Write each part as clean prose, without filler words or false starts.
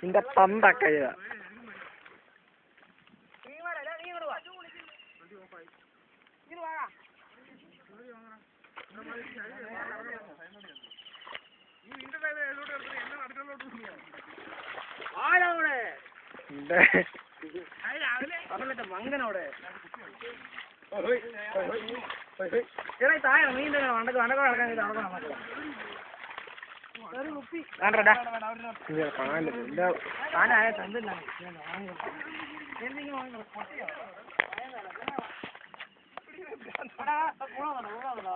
നിന്റെ തന്തൊക്കെ മങ്ങനോടെ താഴെ നീന്ത വണ്ടക്ക് വണ്ടക്കോടെ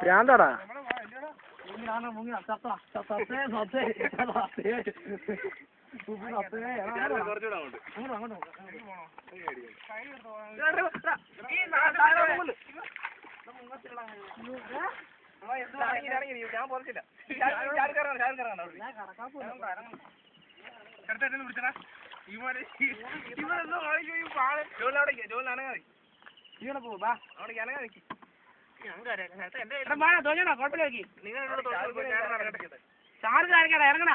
പ്രാന്താടാ ഞാൻ പോലത്തില്ല ഇവിടെ പോവാ അവിടെ അനങ്ങാ ചാർജ് കാണിക്കടാ ഇറങ്ങണ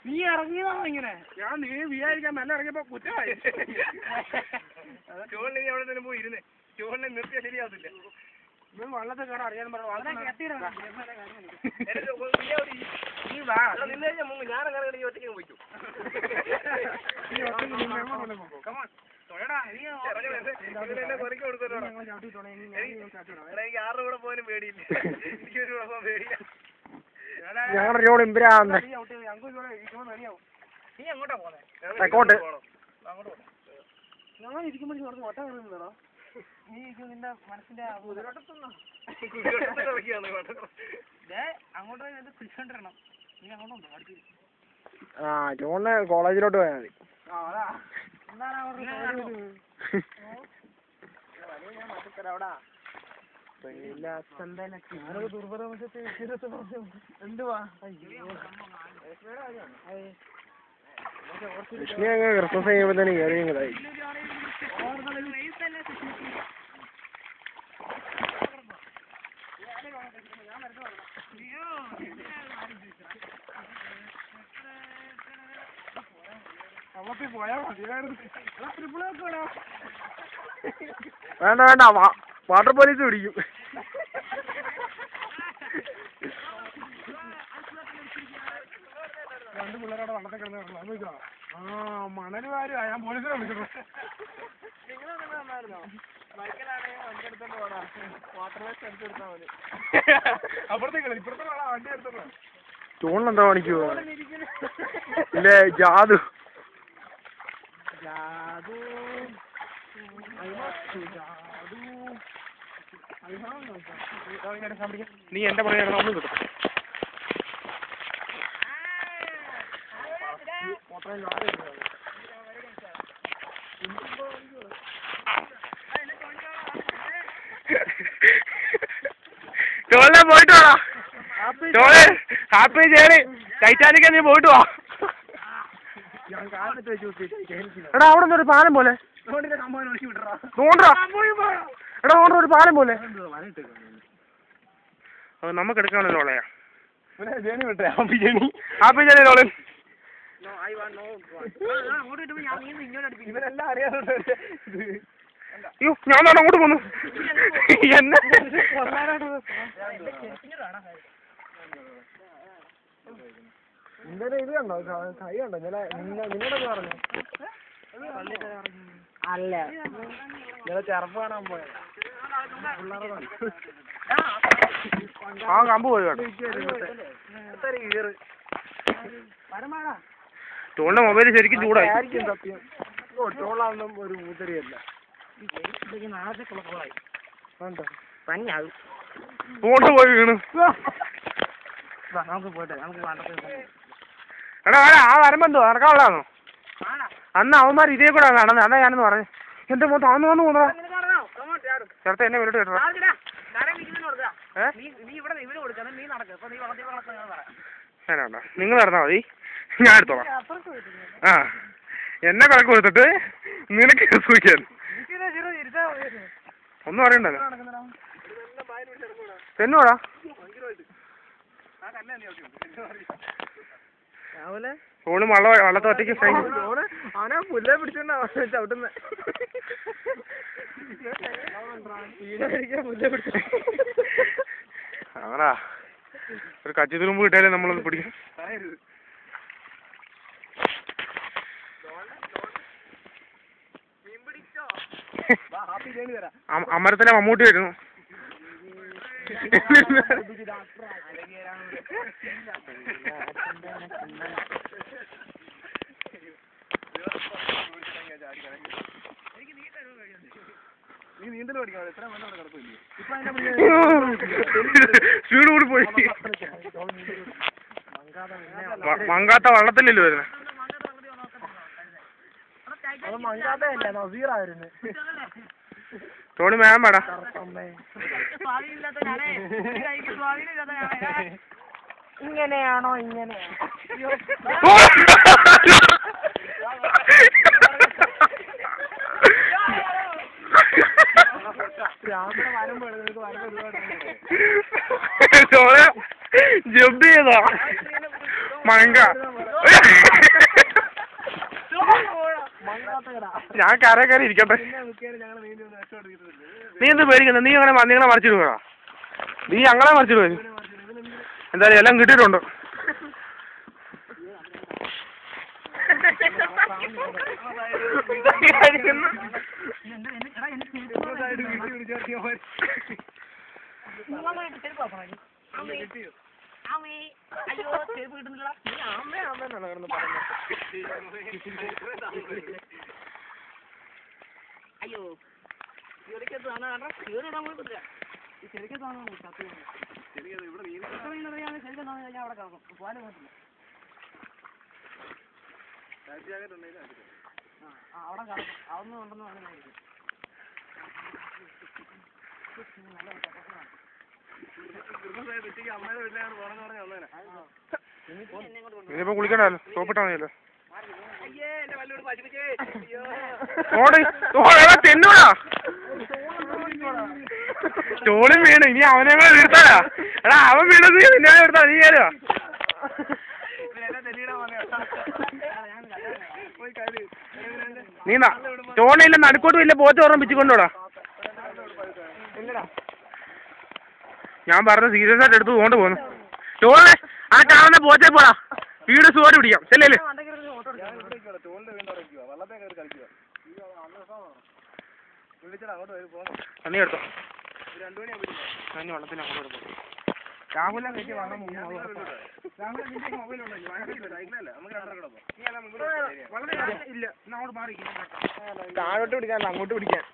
നീ ഇറങ്ങിയതാണോ ഇങ്ങനെ ഞാൻ നീ വിചാരിക്കാൻ നല്ല ഇറങ്ങിയപ്പോ കുറ്റമായി ചോളിന് അവിടെ തന്നെ പോയി ഇരുന്നേ ചോളിനെ നിർത്തിയാൽ ശരിയാവത്തില്ല വള്ളത്തെ കയറാൻ അറിയാൻ പറഞ്ഞു ഞാനങ്ങനെ ഒറ്റയ്ക്ക് പോയിക്കും എനിക്ക് ആരുടെ കൂടെ പോലും പേടിയില്ല എനിക്കൊരു കുഴപ്പം പേടിയില്ല ഞങ്ങളുടെ റോഡ് ഇമ്പരാന്ന് നീ എങ്ങോട്ടാ പോന്നെ അങ്ങോട്ട് ഞങ്ങൾ ഇരിക്കുമ്പോൾ ഒട്ട കയറുന്നുണ്ടോ നീ നിന്റെ മനസ്സിന്റെ അങ്ങോട്ട് പിടിച്ചോണ്ടിരണം നീ അങ്ങോട്ടുണ്ടോ അടുത്ത് ആ ജോണ് കോളേജിലോട്ട് പോയാൽ മതി എന്തുവാ കൃഷ്ണ അങ്ങ് ക്രിസ്മസ് കഴിയുമ്പോ തന്നെ കയറി ഇതായി വേണ്ട വേണ്ട വാട്ടർ പോലീസ് പിടിക്കും രണ്ട് പിള്ളേരോടെ വള്ളത്തെ കിടന്നു ആ മണല് വാരി ഞാൻ പോലീസിനെ വിളിക്കുന്നു അപ്പുറത്തേക്ക് ഇപ്പുറത്തെ വണ്ടി എടുത്തോ ചൂണെന്താ പണിക്കോ ഇല്ലേ ജാതു നീ എന്റെ പുറകെ ഒന്നും കിട്ടും ചോളെ പോയിട്ട് വാ ചോളെ ഹാപ്പി ചെയ്യണേ ടൈറ്റാനിക്ക നീ പോയിട്ട് വാ എടാ അവിടെ ഒരു പാലം പോലെ എടാ അവിടെ ഒരു പാലം പോലെ അത് നമുക്ക് എടുക്കാണല്ലോ ഓളയാ ഹാപ്പി ജേണി ലോളൻ ഇവരെല്ലാം അറിയാതെ അയ്യോ ഞാൻ അങ്ങോട്ട് പോന്നു എന്നെ ഇന്നലെ ഇത് കണ്ടോ കൈ കണ്ടോ ഇന്നലെ നിന്നോടൊക്കെ പറഞ്ഞു അല്ല ഇന്നലെ ചെറുപ്പ് കാണാൻ പോയത് ആ കമ്പ് പോയി ചോളിന്റെ മൊബൈൽ ശരിക്കും ചൂടായി സത്യം ചോളാണെന്നും ഒരു ഊത്തരിയല്ല ഫോണ് പോയി വീണ് നമുക്ക് പോട്ടെ നമുക്ക് എടാ ആ വരുമ്പോ എന്തോ നടക്കാനുള്ളതാണോ അന്ന് അവന്മാർ ഇതേ കൂടെ നടന്നത് അതാ ഞാനെന്ന് പറഞ്ഞു എന്റെ മൊത്തം അന്ന് വന്ന് പോന്നതാ ചേർത്ത എന്നെ വിളിട്ട് കേട്ടോ വേണ്ട നിങ്ങൾ നടന്നാ മതി ഞാൻ എടുത്തോളാം ആ എന്നെ കണക്ക് കൊടുത്തിട്ട് നിനക്ക് സൂക്ഷിക്കാൻ ഒന്നും അറിയണ്ടല്ലോ. തെന്നോടാ ഓള് വള്ളത്തെ ഒറ്റയ്ക്ക് അവനെ പുല്ലേ പിടിച്ചോണ്ടാ ചവിട്ടുന്ന അങ്ങനാ ഒരു കച്ചി തുരുമ്പ് കിട്ടിയാലേ നമ്മളൊന്ന് പിടിക്കും. അമരത്തിലെ മമ്മൂട്ടി വരുന്നു. സ്പീഡ് കൂടി പോയി. മങ്കാത്ത വള്ളത്തിലല്ലോ വരുന്നത്. തോണി വേഗം പാടാ. ഇങ്ങനെയാണോ ഇങ്ങനെ ജമ്പ് ചെയ്താ മങ്ക. ഞാൻ കര കയറി ഇരിക്കട്ടെ. നീ എന്ത് പേടിക്കണ്ട, നീ അങ്ങനെ നിങ്ങളെ മറിച്ചിട്ട് പോകാ. നീ ഞങ്ങളെ മറിച്ചിട്ട് പോയി. എന്തായാലും എല്ലാം കിട്ടിയിട്ടുണ്ട്. അയ്യോ ചെറിക്കത്ത് ഇനിയിപ്പോ കുളിക്കണ്ടല്ലോ, സോപ്പിട്ടാ മതിയല്ലോ. തെന്നൂടാ സ്റ്റോളും വീണ്. ഇനി അവനെ കൂടെ വീഴ്ത്താടാ. എടാ അവൻ വീണത് നിന്നെ വീഴ്ത്താ. നീ കയറുക. നീ സ്റ്റോണില്ല നടുക്കോട്ട് വലിയ പോത്ത് ഓർമ്മിപ്പിച്ചുകൊണ്ടോടാ. ഞാൻ പറഞ്ഞ സീരിയസ് ആയിട്ട് എടുത്ത് കൊണ്ട് പോന്നു. സ്റ്റോളെ ആ കാണുന്ന പോച്ചേ പോടാ. വീട് സുഖമായിട്ട് പിടിക്കാം. ചെല്ലേ നീ എടുത്തോ. വള്ളത്തിന് അങ്ങോട്ട് പോകും. രാഹുല താഴോട്ട് പിടിക്കാനല്ല, അങ്ങോട്ട് പിടിക്കാൻ.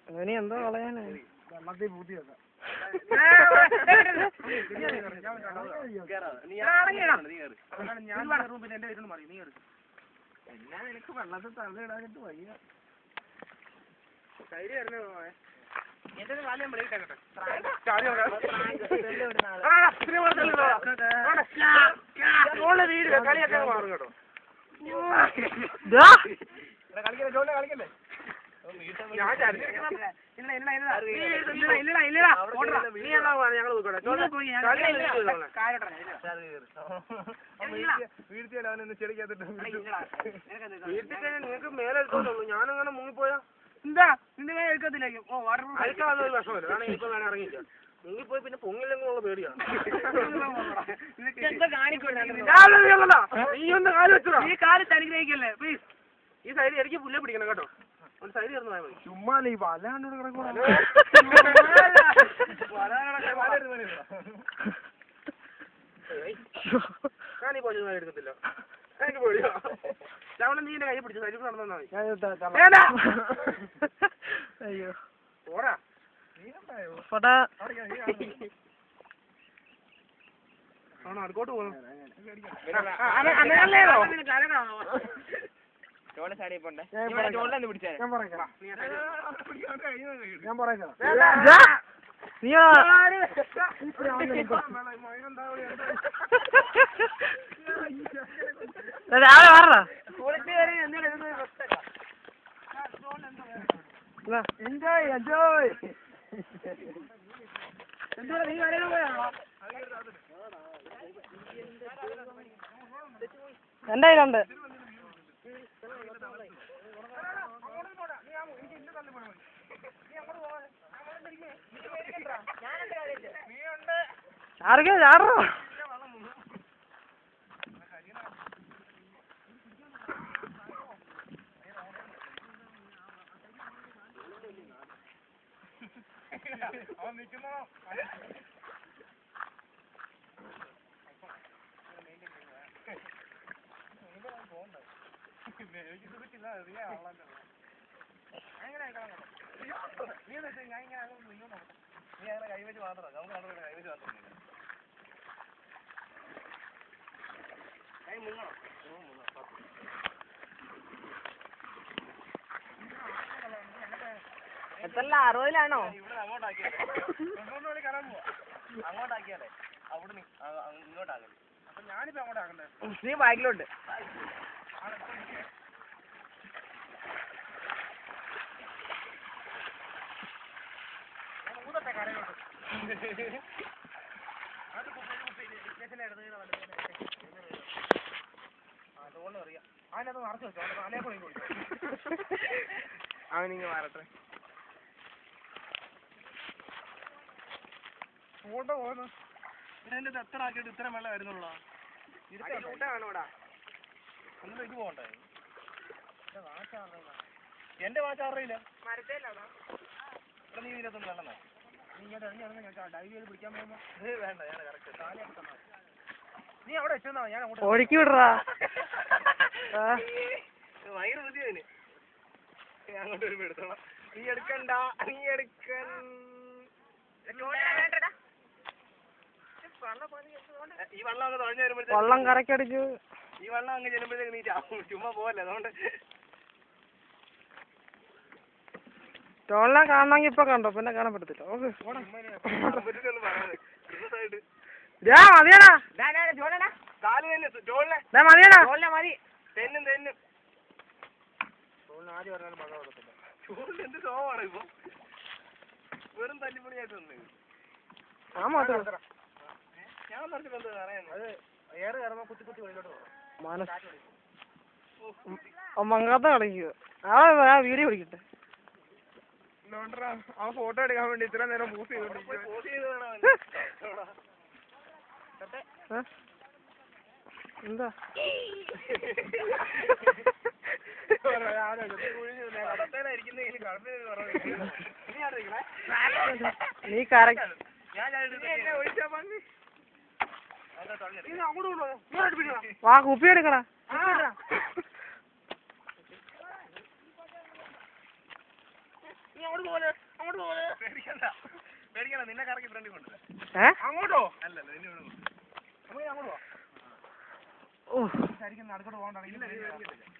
അങ്ങനെ എന്തോ കളയാനാ വെള്ളത്തിൽ പൂത്തി വെക്കാം. എന്നാ നിനക്ക് വെള്ളത്തിൽ തള്ളിയിടാനിട്ട് വയ്യ. എന്റെ കാലം വിളിയിട്ടെ കളിയൊക്കെ മാറും കേട്ടോ. കളിക്കല്ലേ നിങ്ങൾക്ക് മേലെ എടുത്തോളൂ. ഞാനങ്ങനെ മുങ്ങിപ്പോയാ എന്താ നിന്റെ മേലെ എടുക്കത്തില്ലായിരിക്കും. ഓ വാട്ടർ അയക്കാതെ ഒരു വിഷമല്ല. കാരണം ഇപ്പൊ വേണം ഇറങ്ങിയില്ല. മുങ്ങിപ്പോയി പിന്നെ പൊങ്ങില്ലെന്നുള്ള പേടിയാണ്. നീ ഒന്ന് കാല് വെച്ചോ. ഈ കാല് അനുഗ്രഹിക്കല്ലേ പ്ലീസ്. ഈ സൈഡ് എനിക്ക് പുല്ലെ പിടിക്കണം കേട്ടോ. ഒരു സൈഡ് ചേർന്ന് പോയാൽ മതി. ചുമ്മാ ഈ വലാണ്ട് ഞാനീ പോയി എടുക്കത്തില്ല. എനിക്ക് പേടിയോ. രാവണ നീ എന്റെ കൈ പിടിച്ചു സൈഡിൽ നടന്നാ മതി. അയ്യോ ഓടാ ആണോ അടുക്കോട്ട് പോകുന്നു ഞാൻ പറയാം രാവിലെ മാറണ എൻജോയ് എൻജോയ് നീ വരാൻ പോയാണോ എന്റെ കയ്യിലുണ്ട് ആരൊക്കെയാ ചാടോ അവൻ നിൽക്കുന്നോ എനിക്കിത് പറ്റില്ല നീ ആളാൻ അങ്ങനെ നീ എന്താ ഞാൻ ഇങ്ങനെ നിങ്ങൾ നോക്കാം നീ അങ്ങനെ കൈവച്ച് മാത്രം നമുക്ക് കണ്ടു കൈവച്ച് മാത്രം കൈ മുങ്ങണോ എത്തല്ല 60-ലാണോ ഇവിടെ അങ്ങോട്ടാക്കിയാലേ കയറാൻ പോവാ അങ്ങോട്ടാക്കിയാലേ അവിടെ ഇങ്ങോട്ടാക്കല്ലേ അപ്പൊ ഞാനിപ്പോ അങ്ങോട്ടാക്കണ്ടേ നീ ബാക്കിലോട്ട് ഊതട്ടെ കരയോട്ട് അത് അതുകൊണ്ട് അറിയാം അതിനകത്ത് നിറച്ച് വെച്ചോ തലേ കൂടെ അവനിങ്ങ് മാറട്ടെ ഫോട്ടോ പോകുന്നു ഇതിന്റെ എത്ര ആക്കിയിട്ട് ഇത്ര വെള്ളം വരുന്നുള്ളൂ ൂട്ടാണോടാ എന്നിട്ട് ഇത് പോകണ്ടേ എന്റെ വാച്ച് അറിയില്ല മരത്തേലാണോ നീ ഇതിനകത്തൊന്ന് വെള്ളം നീ ഇങ്ങോട്ട് ഇറങ്ങി ഡൈവ് ചെയ്ത് പിടിക്കാൻ പോകുമ്പോ വേണ്ട ഞാൻ കറക്റ്റ് നീ അവിടെ വെച്ചോ ഞാൻ അങ്ങോട്ട് ഒഴുക്കി വിടറാ ഭയങ്കര ബുദ്ധിയാണ് ഞാൻ അങ്ങോട്ട് വരുമ്പോ എടുത്തോളാം നീ എടുക്കണ്ട നീ ഈ വെള്ളം അങ്ങ് തുഴഞ്ഞു വരുമ്പോഴത്തേക്ക് വെള്ളം കരക്കടിച്ചു ഈ വെള്ളം അങ്ങ് ചെല്ലുമ്പോഴത്തേക്ക് നീ ചുമ്മാ പോവല്ലേ അതുകൊണ്ട് ടോളിനെ കാണണമെങ്കിൽ ഇപ്പൊ കണ്ടോ പിന്നെ കാണാൻ പറ്റത്തില്ല മതിയാടാ കാല് തന്നെ ചോളിനെ മതിയാടാ മതി തെന്നും തെന്നും ചോളിന് ആദ്യം പറഞ്ഞാലും മഴ കൊടുത്തില്ല ചോളിന് എന്ത് ശോഭമാണ് ഇപ്പൊ വെറും തല്ലിപ്പൊളിയായിട്ട് വന്നത് ഞാൻ പറഞ്ഞിട്ട് എന്താ പറയാൻ അത് ഏറെ കയറുമ്പോ കുത്തി കുത്തി വെളിയിലോട്ട് പോകാം മങ്ങാത്ത കളിക്കുക ആ വീഡിയോ പിടിക്കട്ടെ ആ ഫോട്ടോ എടുക്കാൻ വേണ്ടി ഇത്ര നേരം മൂവ് ചെയ്തോണ്ടിരിക്കും എന്താ നീ കറക്റ്റ് വാ കുപ്പി എടുക്കടാ പേടിക്കണ്ട നിന്നെ കറക്കി ഫ്രണ്ടിൽ കൊണ്ട് അങ്ങോട്ടോ അല്ലല്ല നിന്നെ ഇവിടെ നമുക്ക് അങ്ങോട്ട് പോവാം നടക്കോട്ട് പോകണ്ടാണെങ്കിൽ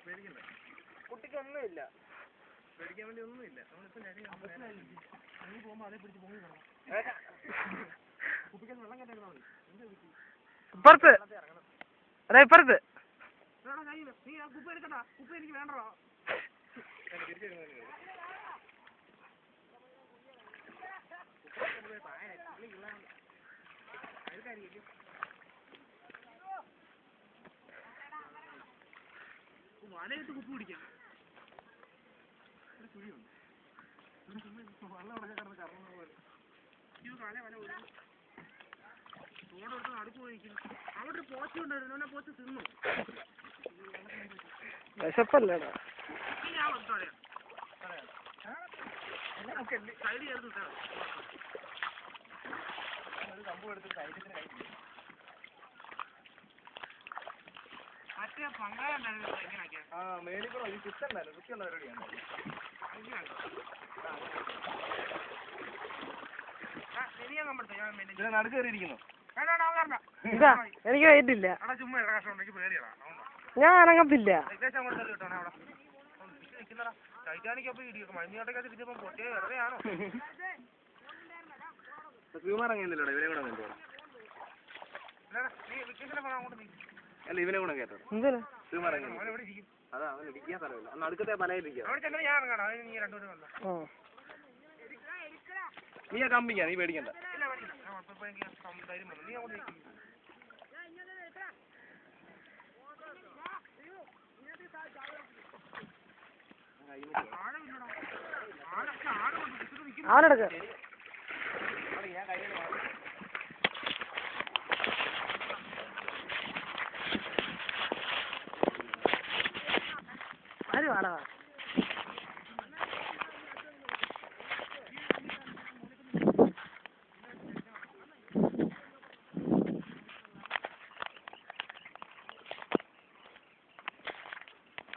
പേടിക്കണ്ട കുട്ടിക്കൊന്നുമില്ല പേടിക്കാൻ വേണ്ടി ഒന്നുമില്ല നീ പോകുമ്പോ അതേ പിടിച്ച് പൊങ്ങി കിടണം കുട്ടിക്ക് വെള്ളം കെട്ടാ മതി ഇപ്പുറത്ത് അതെ ഇപ്പുറത്ത് നീ ആ കുപ്പ എടുക്കണ്ട കുപ്പ എനിക്ക് വേണ്ടോ തിരിച്ചെടുക്കാൻ വലയിട്ട് കുപ്പി പിടിക്കാം കുഴിയുണ്ട് വെള്ളം ഉടനെ കിടന്ന് കറങ്ങുന്ന പോലെ ഇത് കാലേ വല ഒരു തോടെടുത്ത് അടുപ്പ് പോയിരിക്കുന്നു അവിടെ ഒരു പോച്ച ഉണ്ടായിരുന്നു പോച്ച തിന്നു വിശപ്പല്ലേടാ ഞാൻ വന്നോളയാ സൈഡ് ചേർത്ത് വിട്ടാ ഒരു കമ്പ് എടുത്തിട്ട് സൈഡിന് കഴിക്കില്ല മറ്റേ പങ്കാളുണ്ടായിരുന്നു എങ്ങനെയാക്കിയ മേളിക്കൂടെ ഈ കുത്തുണ്ടായിരുന്നു കുത്തിയുള്ള പരിപാടിയാണ് നടുക്ക് കയറിയിരിക്കുന്നു ഇതാ എനിക്ക് വെയിറ്റില്ല, അവിടെ ചുമ്മാ ഇട കഷ്ടം എനിക്ക് പേടിയാണ് ഞാൻ ഇറങ്ങത്തില്ല. ഏകദേശം അങ്ങോട്ട് തള്ളി കിട്ടണേ അവിടെ നിൽക്കുന്നടാ ടൈറ്റാനിക് അപ്പൊ ഇടിയൊക്കെ മഞ്ഞോട്ടൊക്കെ തിരിച്ചപ്പോ പൊട്ടിയ വെറുതെയാണോ ഇറങ്ങിയില്ലല്ലോ ഇവനെ കൂടെ അങ്ങോട്ട് നീ വിക്കിന്റെ ഫോൺ അങ്ങോട്ട് നീ അല്ല ഇവനെ കൂടെ കേട്ടോ എന്തിനാ അവൻ എവിടെ ഇരിക്കും അതാ അവൻ ഇടിക്കാൻ സ്ഥലമില്ല അന്ന് അടുക്കത്തെ പലയിലിരിക്കുക അവിടെ ചെന്നാൽ ഞാൻ ഇറങ്ങണം അതിന് നീ രണ്ടുപേരും വന്നോ നീ ആ കമ്പിക്കാ നീ പേടിക്കണ്ട ഇല്ല വേണ്ടില്ല ഞാൻ ഉറപ്പിപ്പോ എനിക്ക് ധൈര്യം വന്നു നീ അങ്ങോട്ട് നിൽക്കും അവനെടുക്ക. ആര് വേണോ?